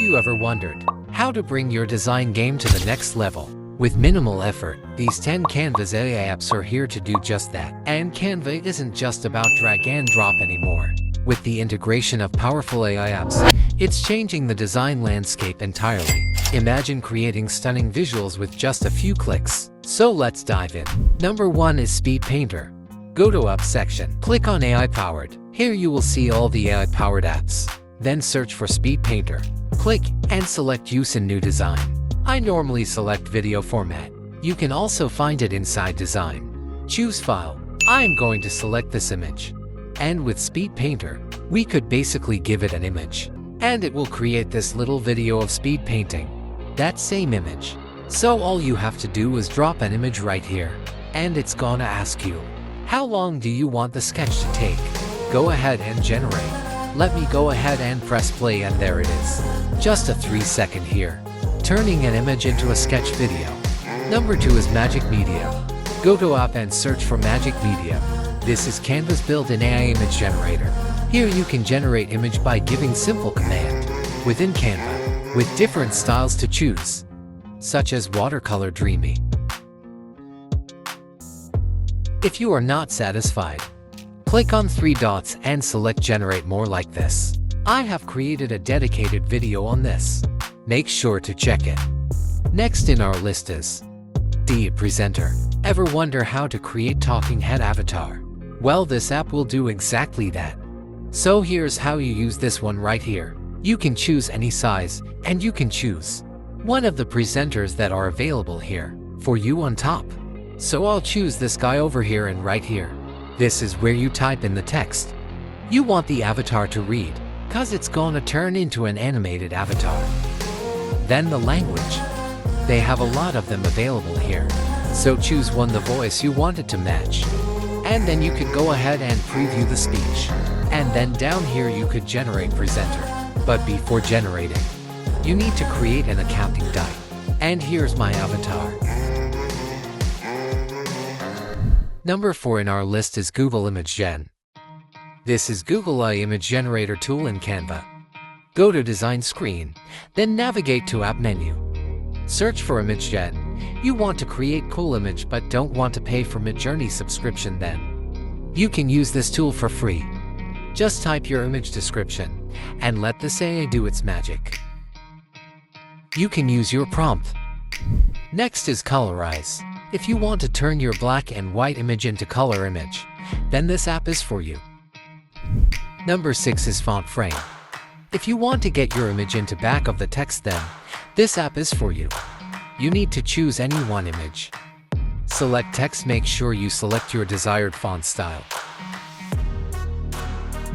you ever wondered how to bring your design game to the next level? With minimal effort, these 10 Canva's AI apps are here to do just that. And Canva isn't just about drag and drop anymore. With the integration of powerful AI apps, it's changing the design landscape entirely. Imagine creating stunning visuals with just a few clicks. So let's dive in. Number 1 is Speed Painter. Go to Up section, click on AI-powered. Here you will see all the AI-powered apps. Then search for Speed Painter. Click and select Use in New Design. I normally select Video Format. You can also find it inside Design. Choose File. I am going to select this image. And with Speed Painter, we could basically give it an image. And it will create this little video of speed painting. That same image. So all you have to do is drop an image right here. And it's gonna ask you, how long do you want the sketch to take? Go ahead and generate. Let me go ahead and press play, and there it is. Just a 3-second here. Turning an image into a sketch video. Number 2 is Magic Media. Go to App and search for Magic Media. This is Canva's built-in AI image generator. Here you can generate image by giving simple command within Canva with different styles to choose, such as watercolor dreamy. If you are not satisfied, click on 3 dots and select Generate More like this. I have created a dedicated video on this. Make sure to check it. Next in our list is the Presenter. Ever wonder how to create talking head avatar? Well, this app will do exactly that. So here's how you use this one right here. You can choose any size, and you can choose one of the presenters that are available here for you on top. So I'll choose this guy over here and right here. This is where you type in the text you want the avatar to read, cause it's gonna turn into an animated avatar. Then the language. They have a lot of them available here. So choose one the voice you want it to match. And then you could go ahead and preview the speech. And then down here you could generate presenter. But before generating, you need to create an accounting type. And here's my avatar. Number 4 in our list is Google Imagen. This is Google AI image generator tool in Canva. Go to Design screen, then navigate to App menu. Search for Imagen. You want to create cool image but don't want to pay for Midjourney subscription, then you can use this tool for free. Just type your image description and let this AI do its magic. You can use your prompt. Next is Colorize. If you want to turn your black and white image into color image, then this app is for you. Number 6 is Font Frame. If you want to get your image into back of the text, then this app is for you. You need to choose any one image. Select text, make sure you select your desired font style.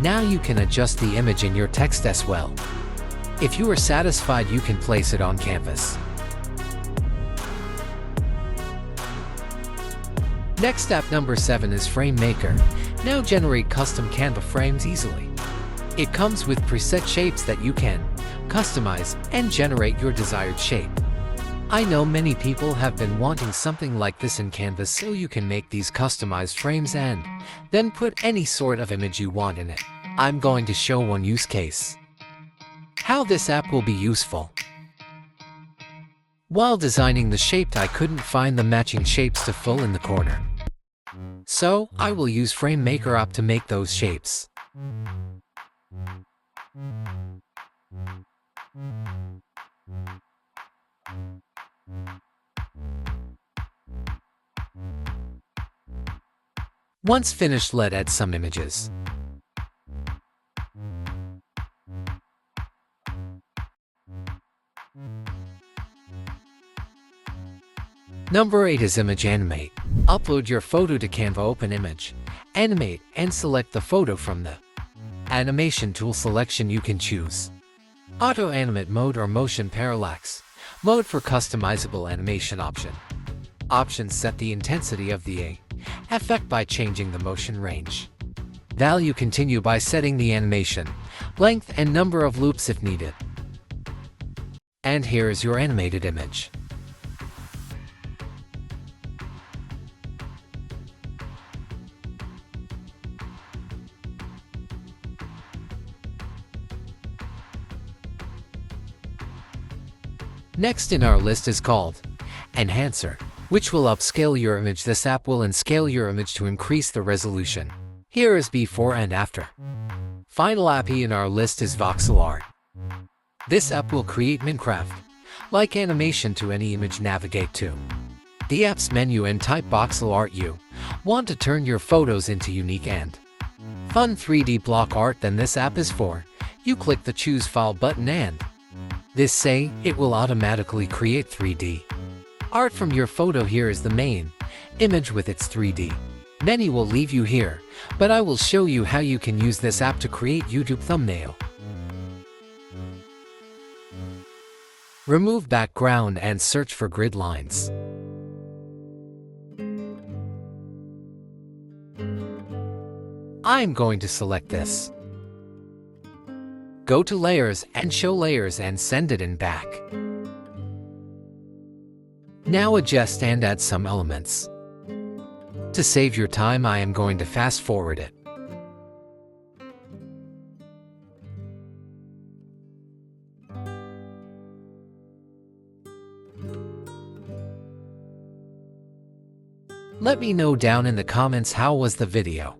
Now you can adjust the image in your text as well. If you are satisfied, you can place it on canvas. Next app number 7 is Frame Maker. Now generate custom Canva frames easily. It comes with preset shapes that you can customize and generate your desired shape. I know many people have been wanting something like this in Canva, so you can make these customized frames and then put any sort of image you want in it. I'm going to show one use case. How this app will be useful. While designing the shape, I couldn't find the matching shapes to fill in the corner. So, I will use Frame Maker app to make those shapes. Once finished, let's add some images. Number 8 is Image Animate. Upload your photo to Canva, open Image, Animate, and select the photo from the animation tool selection. You can choose Auto Animate Mode or Motion Parallax Mode for customizable animation option. Options set the intensity of the effect by changing the motion range. Value continue by setting the animation length and number of loops if needed. And here is your animated image. Next in our list is called Enhancer, which will upscale your image. This app will unscale your image to increase the resolution. Here is before and after. Final app in our list is Voxelart. This app will create Minecraft-like animation to any image. Navigate to the app's menu and type Voxelart. You want to turn your photos into unique and fun 3D block art, then this app is for you. Click the Choose File button and it will automatically create 3D art from your photo. Here is the main image with its 3D. Many will leave you here, but I will show you how you can use this app to create YouTube thumbnail. Remove background and search for grid lines. I'm going to select this. Go to Layers and Show Layers and send it in back. Now adjust and add some elements. To save your time, I am going to fast forward it. Let me know down in the comments how was the video.